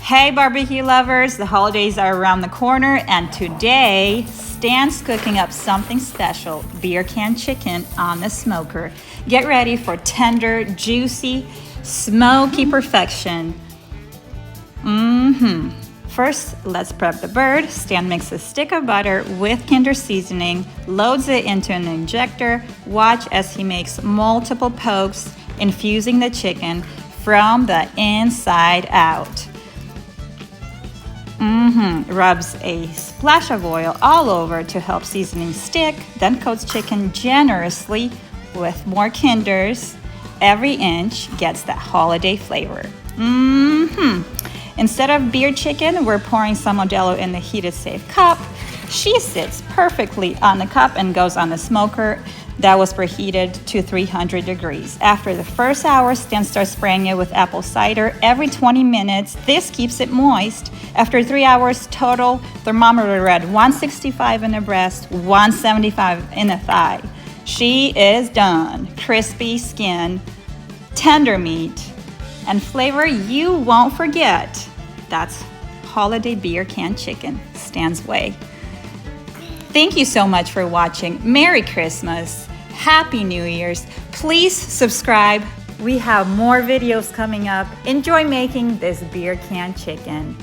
Hey barbecue lovers, the holidays are around the corner and today Stan's cooking up something special, beer can chicken on the smoker. Get ready for tender, juicy, smoky perfection. First, let's prep the bird. Stan makes a stick of butter with Kinder seasoning, loads it into an injector. Watch as he makes multiple pokes, infusing the chicken from the inside out. Rubs a splash of oil all over to help seasoning stick, then coats chicken generously with more Kinders. Every inch gets that holiday flavor. Instead of beer chicken, we're pouring some Modelo in the heated safe cup. She sits perfectly on the cup and goes on the smoker that was preheated to 300 degrees. After the first hour, Stan starts spraying it with apple cider every 20 minutes. This keeps it moist. After 3 hours total, thermometer read 165 in the breast, 175 in the thigh. She is done. Crispy skin, tender meat, and flavor you won't forget. That's holiday beer can chicken, Stan's way. Thank you so much for watching. Merry Christmas. Happy New Year's. Please subscribe. We have more videos coming up. Enjoy making this beer can chicken.